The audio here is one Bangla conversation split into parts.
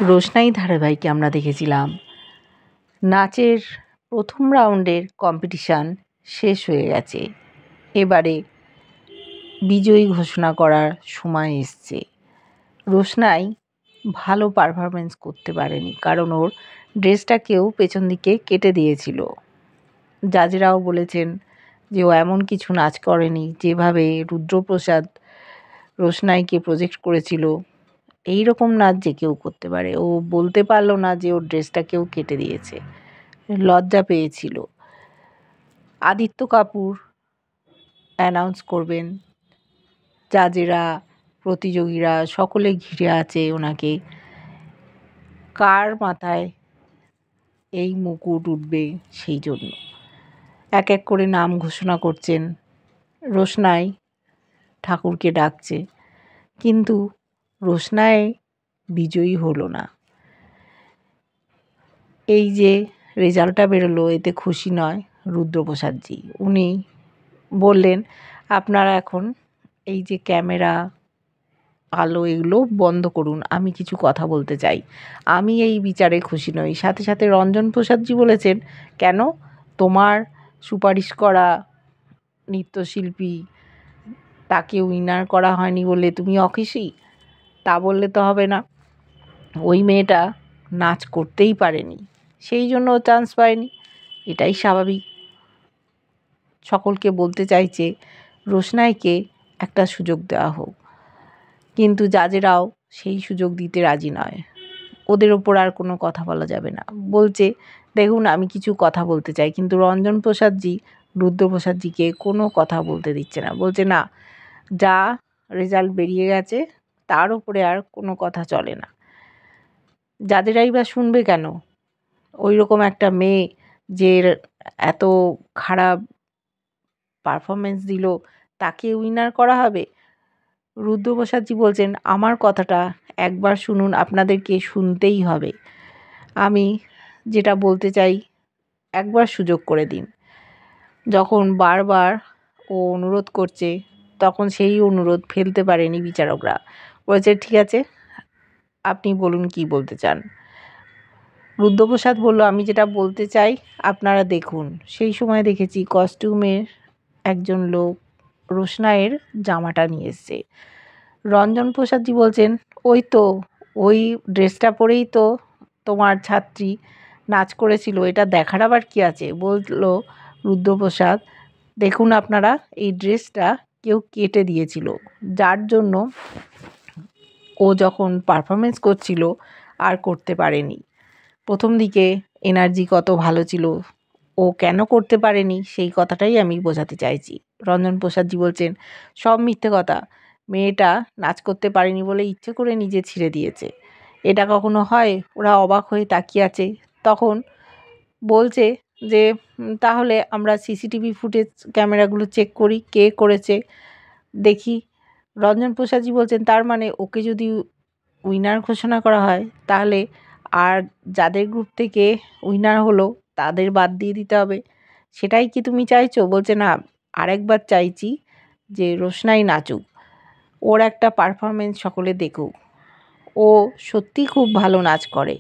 রোশনাই ধারাবাহিকে আমরা দেখেছিলাম নাচের প্রথম রাউন্ডের কম্পিটিশান শেষ হয়ে গেছে। এবারে বিজয়ী ঘোষণা করার সময় এসছে। রোশনাই ভালো পারফরমেন্স করতে পারেনি, কারণ ওর ড্রেসটা কেউ পেছন দিকে কেটে দিয়েছিল। জাজেরাও বলেছেন যে ও এমন কিছু নাচ করেনি যেভাবে রুদ্রপ্রসাদ রোশনাইকে প্রজেক্ট করেছিল। এই রকম নাচ যে কেউ করতে পারে, ও বলতে পারলো না যে ওর ড্রেসটা কেউ কেটে দিয়েছে, লজ্জা পেয়েছিল। আদিত্য কাপুর অ্যানাউন্স করবেন, জাজেরা, প্রতিযোগীরা সকলে ঘিরে আছে ওনাকে। কার মাথায় এই মুকুট উঠবে সেই জন্য এক এক করে নাম ঘোষণা করছেন। রোশনাই ঠাকুরকে ডাকছে, কিন্তু রোশনাই বিজয়ী হলো না। এই যে রেজাল্টটা বেরোলো, এতে খুশি নয় রুদ্রপ্রসাদজি। উনি বললেন, আপনারা এখন এই যে ক্যামেরা, আলো এগুলো বন্ধ করুন, আমি কিছু কথা বলতে চাই। আমি এই বিচারে খুশি নই। সাথে সাথে রঞ্জন প্রসাদজি বলেছেন, কেন তোমার সুপারিশ করা নৃত্যশিল্পী তাকে উইনার করা হয়নি বলে তুমি অখুশি? তা বললে তো হবে না। ওই মেয়েটা নাচ করতেই পারেনি, সেই জন্য ও চান্স পায়নি, এটাই স্বাভাবিক। সকলকে বলতে চাইছে রোশনাইকে একটা সুযোগ দেওয়া হোক, কিন্তু জাজেরাও সেই সুযোগ দিতে রাজি নয়। ওদের ওপর আর কোনো কথা বলা যাবে না। বলছে, দেখুন আমি কিছু কথা বলতে চাই, কিন্তু রঞ্জন প্রসাদজি রুদ্রপ্রসাদজিকে কোনো কথা বলতে দিচ্ছে না। বলছে, না, যা রেজাল্ট বেরিয়ে গেছে তার উপরে আর কোনো কথা চলে না। যাদেরাই বা শুনবে কেন? ওই রকম একটা মেয়ে যে এত খারাপ পারফরমেন্স দিল, তাকে উইনার করা হবে? রুদ্রপ্রসাদজি বলছেন, আমার কথাটা একবার শুনুন, আপনাদেরকে শুনতেই হবে। আমি যেটা বলতে চাই একবার সুযোগ করে দিন। যখন বারবার ও অনুরোধ করছে, তখন সেই অনুরোধ ফেলতে পারেনি বিচারকরা। বলেছে, ঠিক আছে, আপনি বলুন কি বলতে চান। রুদ্রপ্রসাদ বলল, আমি যেটা বলতে চাই আপনারা দেখুন। সেই সময় দেখেছি কস্টিউমের একজন লোক রোশনাইয়ের জামাটা নিয়ে এসছে। রঞ্জন প্রসাদজি বলছেন, ওই তো, ওই ড্রেসটা পরেই তো তোমার ছাত্রী নাচ করেছিল, এটা দেখার আবার কি আছে? বলল রুদ্রপ্রসাদ, দেখুন আপনারা, এই ড্রেসটা কেউ কেটে দিয়েছিল, যার জন্য ও যখন পারফরমেন্স করছিল আর করতে পারেনি। প্রথম দিকে এনার্জি কত ভালো ছিল, ও কেন করতে পারেনি সেই কথাটাই আমি বোঝাতে চাইছি। রঞ্জন প্রসাদজি বলছেন, সব মিথ্যে কথা, মেয়েটা নাচ করতে পারেনি বলে ইচ্ছে করে নিজে ছিঁড়ে দিয়েছে, এটা কখনো হয়? ওরা অবাক হয়ে তাকিয়ে আছে। তখন বলছে যে তাহলে আমরা সিসিটিভি ফুটেজ ক্যামেরাগুলো চেক করি, কে করেছে দেখি। রঞ্জন প্রসাদজি বলছেন, তার মানে ওকে যদি উইনার ঘোষণা করা হয়, তাহলে আর যাদের গ্রুপ থেকে উইনার হলো তাদের বাদ দিয়ে দিতে হবে, সেটাই কি তুমি চাইছো? বলছে, না, আরেকবার চাইছি যে রোশনাই নাচুক, ওর একটা পারফরমেন্স সকলে দেখুক, ও সত্যি খুব ভালো নাচ করে।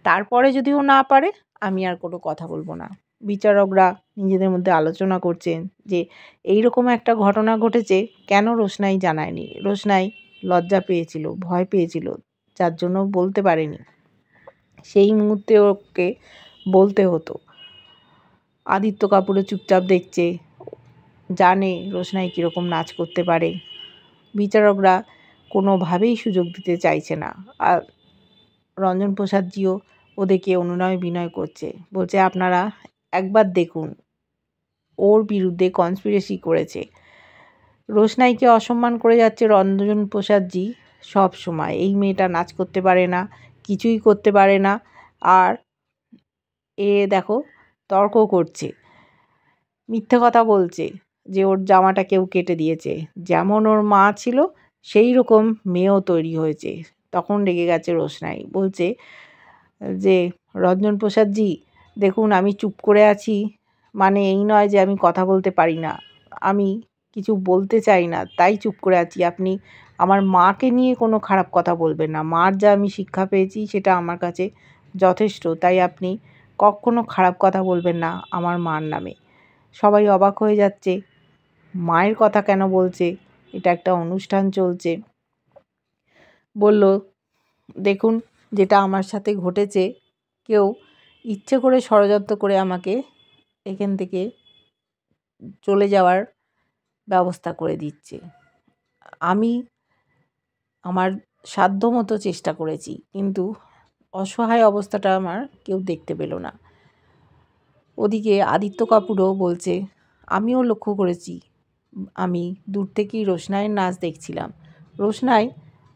তারপরে যদি ও না পারে, আমি আর কোনো কথা বলবো না। বিচারকরা নিজেদের মধ্যে আলোচনা করছেন যে এইরকম একটা ঘটনা ঘটেছে, কেন রোশনাই জানায়নি? রোশনাই লজ্জা পেয়েছিল, ভয় পেয়েছিল, যার জন্য বলতে পারেনি। সেই মুহূর্তে ওকে বলতে হতো। আদিত্য কাপুরও চুপচাপ দেখছে, জানে রোশনাই কীরকম নাচ করতে পারে। বিচারকরা কোনোভাবেই সুযোগ দিতে চাইছে না। আর রঞ্জন প্রসাদজিও ওদেরকে অনুনয় বিনয় করছে, বলছে, আপনারা একবার দেখুন, ওর বিরুদ্ধে কনস্পিরেসি করেছে। রোশনাইকে অসম্মান করে যাচ্ছে রঞ্জন প্রসাদজি সব সময়। এই মেয়েটা নাচ করতে পারে না, কিছুই করতে পারে না, আর এ দেখো তর্ক করছে, মিথ্যে কথা বলছে যে ওর জামাটা কেউ কেটে দিয়েছে। যেমন ওর মা ছিল সেই রকম মেয়েও তৈরি হয়েছে। তখন রেগে গেছে রোশনাই, বলছে যে রঞ্জন প্রসাদজি, দেখুন আমি চুপ করে আছি মানে এই নয় যে আমি কথা বলতে পারি না, আমি কিছু বলতে চাই না তাই চুপ করে আছি। আপনি আমার মাকে নিয়ে কোনো খারাপ কথা বলবেন না। মার যা আমি শিক্ষা পেয়েছি সেটা আমার কাছে যথেষ্ট। তাই আপনি কখনো খারাপ কথা বলবেন না আমার মার নামে। সবাই অবাক হয়ে যাচ্ছে, মায়ের কথা কেন বলছে? এটা একটা অনুষ্ঠান চলছে। বলল, দেখুন, যেটা আমার সাথে ঘটেছে, কেউ ইচ্ছে করে ষড়যন্ত্র করে আমাকে এখান থেকে চলে যাওয়ার ব্যবস্থা করে দিচ্ছে। আমি আমার সাধ্যমতো চেষ্টা করেছি, কিন্তু অসহায় অবস্থাটা আমার কেউ দেখতে পেল না। ওদিকে আদিত্য কাপুরও বলছে, আমিও লক্ষ্য করেছি, আমি দূর থেকেই রোশনাইয়ের নাচ দেখছিলাম। রোশনাই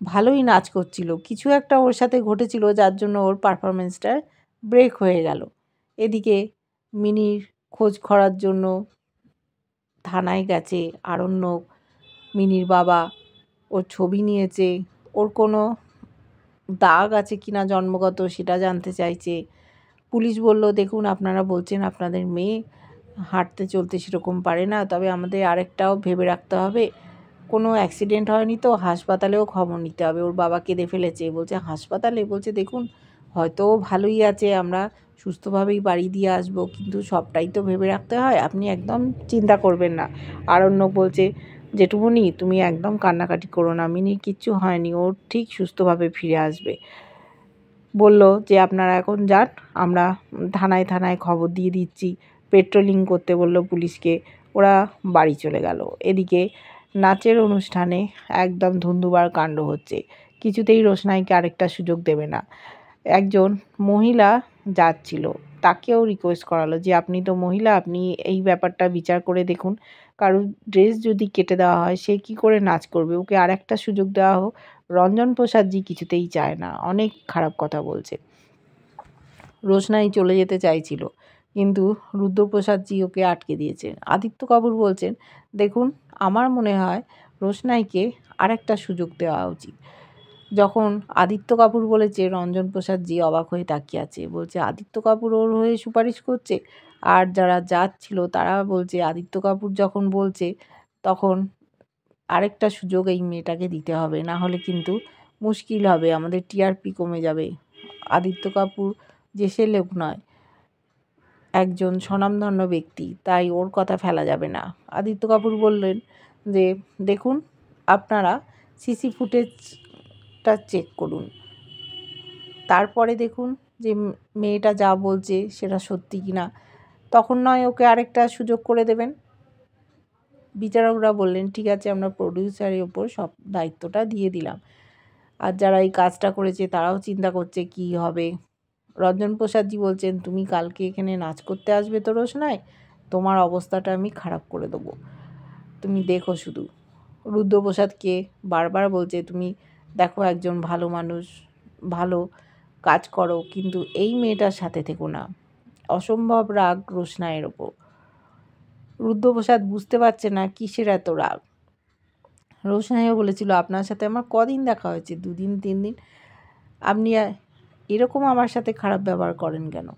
ভালোই নাচ করছিল, কিছু একটা ওর সাথে ঘটেছিল যার জন্য ওর পারফরমেন্সটা ব্রেক হয়ে গেল। এদিকে মিনির খোঁজ করার জন্য থানায় গেছে আরণ্যক। মিনির বাবা ওর ছবি নিয়েছে, ওর কোনো দাগ আছে কিনা জন্মগত সেটা জানতে চাইছে। পুলিশ বলল, দেখুন, আপনারা বলছেন আপনাদের মেয়ে হাঁটতে চলতে সেরকম পারে না, তবে আমাদের আরেকটাও ভেবে রাখতে হবে, কোনো অ্যাক্সিডেন্ট হয়নি তো, হাসপাতালেও খবর নিতে হবে। ওর বাবা কেঁদে ফেলেছে, বলছে হাসপাতালে? বলছে দেখুন, হয়তো ও ভালোই আছে, আমরা সুস্থভাবেই বাড়ি দিয়ে আসবো, কিন্তু সবটাই তো ভেবে রাখতে হয়, আপনি একদম চিন্তা করবেন না। আরণ্যক বলছে, জেঠুমনি তুমি একদম কান্নাকাটি করো না, মিনির কিচ্ছু হয়নি, ও ঠিক সুস্থভাবে ফিরে আসবে। বলল যে আপনারা এখন যান, আমরা থানায় থানায় খবর দিয়ে দিচ্ছি। পেট্রোলিং করতে বলল পুলিশকে। ওরা বাড়ি চলে গেল। এদিকে নাচের অনুষ্ঠানে একদম ধুন্দুবার কাণ্ড হচ্ছে। কিছুতেই রোশনাইকে আরেকটা সুযোগ দেবে না। একজন মহিলা যাচ্ছিল, তাকেও রিকোয়েস্ট করালো যে আপনি তো মহিলা, আপনি এই ব্যাপারটা বিচার করে দেখুন, কারোর ড্রেস যদি কেটে দেওয়া হয় সে কি করে নাচ করবে, ওকে আর একটা সুযোগ দেওয়া হোক। রঞ্জন প্রসাদজি কিছুতেই চায় না, অনেক খারাপ কথা বলছে। রোশনাই চলে যেতে চাইছিল, কিন্তু রুদ্রপ্রসাদজি ওকে আটকে দিয়েছেন। আদিত্য কাপুর বলছেন, দেখুন, আমার মনে হয় রোশনাইকে আরেকটা সুযোগ দেওয়া উচিত। যখন আদিত্য কাপুর বলেছে, রঞ্জন প্রসাদজি অবাক হয়ে তাকিয়ে আছে, বলছে আদিত্য কাপুর ওর হয়ে সুপারিশ করছে? আর যারা জাজ ছিল তারা বলছে আদিত্য কাপুর যখন বলছে তখন আরেকটা সুযোগ এই মেয়েটাকে দিতে হবে, না হলে কিন্তু মুশকিল হবে, আমাদের টিআরপি কমে যাবে। আদিত্য কাপুর যে সে লোক নয়, একজন স্বনামধন্য ব্যক্তি, তাই ওর কথা ফেলা যাবে না। আদিত্য কাপুর বললেন যে দেখুন, আপনারা সিসি ফুটেজটা চেক করুন, তারপরে দেখুন যে মেয়েটা যা বলছে সেটা সত্যি কিনা, তখন নয় ওকে আরেকটা সুযোগ করে দেবেন। বিচারকরা বললেন, ঠিক আছে, আমরা প্রডিউসারের ওপর সব দায়িত্বটা দিয়ে দিলাম, আর যারা এই কাজটা করেছে তারাও চিন্তা করছে কি হবে। রঞ্জন প্রসাদজি বলছেন, তুমি কালকে এখানে নাচ করতে আসবে তো রোশনাই, তোমার অবস্থাটা আমি খারাপ করে দেবো, তুমি দেখো শুধু। রুদ্রপ্রসাদকে বারবার বলছে, তুমি দেখো, একজন ভালো মানুষ, ভালো কাজ করো, কিন্তু এই মেয়েটার সাথে থেকো না। অসম্ভব রাগ রোশনাইয়ের ওপর। রুদ্রপ্রসাদ বুঝতে পারছে না কিসের এত রাগ। রোশনাইও বলেছিল, আপনার সাথে আমার কদিন দেখা হয়েছে, 2 দিন 3 দিন, আপনি এরকম আমার সাথে খারাপ ব্যবহার করেন কেন?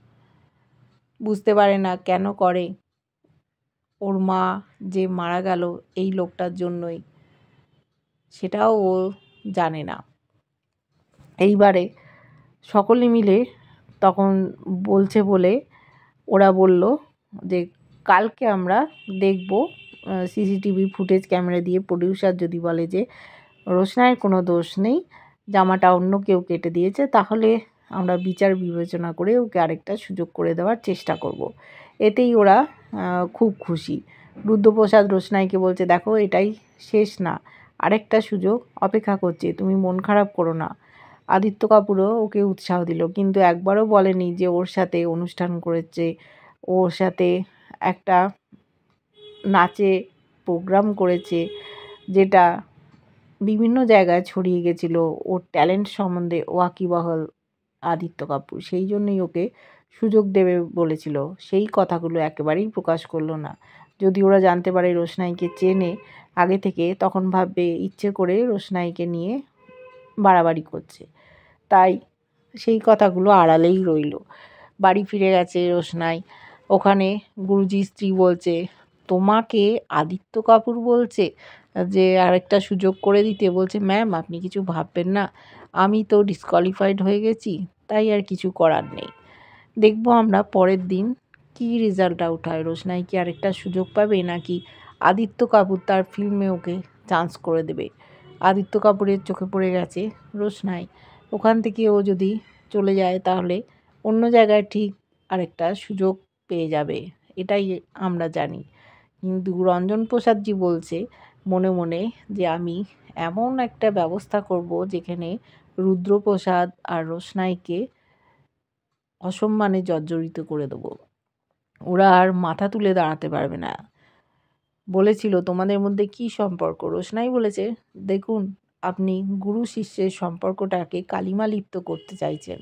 বুঝতে পারে না কেন করে। ওর মা যে মারা গেল এই লোকটার জন্যই, সেটাও ও জানে না। এইবারে সকলে মিলে তখন বলছে বলে ওরা বলল যে কালকে আমরা দেখব সিসিটিভি ফুটেজ ক্যামেরা দিয়ে, প্রডিউসার যদি বলে যে রোশনাইয়ের কোনো দোষ নেই, জামাটা অন্য কেউ কেটে দিয়েছে, তাহলে আমরা বিচার বিবেচনা করে ওকে আরেকটা সুযোগ করে দেওয়ার চেষ্টা করব। এতেই ওরা খুব খুশি। রুদ্রপ্রসাদ রোশনাইকে বলছে, দেখো, এটাই শেষ না, আরেকটা সুযোগ অপেক্ষা করছে, তুমি মন খারাপ করো না। আদিত্য কাপুরও ওকে উৎসাহ দিল, কিন্তু একবারও বলেনি যে ওর সাথে অনুষ্ঠান করেছে, ওর সাথে একটা নাচে প্রোগ্রাম করেছে, যেটা বিভিন্ন জায়গায় ছড়িয়ে গেছিল। ওর ট্যালেন্ট সম্বন্ধে ওয়াকিবহাল আদিত্য কাপুর, সেই জন্যই ওকে সুযোগ দেবে বলেছিল। সেই কথাগুলো একেবারেই প্রকাশ করলো না। যদি ওরা জানতে পারে রোশনাইকে চেনে আগে থেকে, তখন ভাববে ইচ্ছে করে রোশনাইকে নিয়ে বাড়াবাড়ি করছে, তাই সেই কথাগুলো আড়ালেই রইল। বাড়ি ফিরে গেছে রোশনাই। ওখানে গুরুজির স্ত্রী বলছে, তোমাকে আদিত্য কাপুর বলছে? যে আরেকটা সুযোগ করে দিতে, বলছে ম্যাম আপনি কিছু ভাববেন না, আমি তো ডিসকোয়ালিফাইড হয়ে গেছি, তাই আর কিছু করার নেই। দেখব আমরা পরের দিন কি রেজাল্ট আউট হয়, রোশনাই কি আরেকটা সুযোগ পাবে নাকি আদিত্য কাপুর তার ফিল্মে ওকে চান্স করে দেবে। আদিত্য কাপুরের চোখে পড়ে গেছে রোশনাই, ওখান থেকে ও যদি চলে যায় তাহলে অন্য জায়গায় ঠিক আরেকটা সুযোগ পেয়ে যাবে, এটাই আমরা জানি। কিন্তু রঞ্জন প্রসাদজি বলছে মনে মনে যে আমি এমন একটা ব্যবস্থা করব যেখানে রুদ্রপ্রসাদ আর রোশনাইকে অসম্মানে জর্জরিত করে দেবো, ওরা আর মাথা তুলে দাঁড়াতে পারবে না। বলেছিল তোমাদের মধ্যে কি সম্পর্ক, রোশনাই বলেছে দেখুন আপনি গুরু শিষ্যের সম্পর্কটাকে কালিমা লিপ্ত করতে চাইছেন,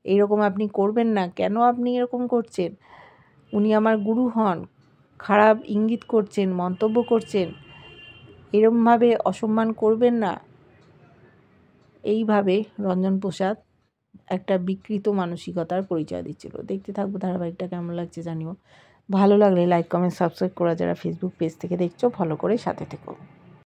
এইরকম আপনি করবেন না, কেন আপনি এরকম করছেন, উনি আমার গুরু হন, খারাপ ইঙ্গিত করছেন, মন্তব্য করছেন, এরমভাবে অসম্মান করবেন না। এইভাবে রঞ্জন প্রসাদ একটা বিকৃত মানসিকতার পরিচয় দিচ্ছিল। দেখতে থাকবো ধারাবাহিকটা, কেমন লাগছে জানিও। ভালো লাগলে লাইক কমেন্ট সাবস্ক্রাইব করা, যারা ফেসবুক পেজ থেকে দেখছো ফলো করে সাথে থেকো।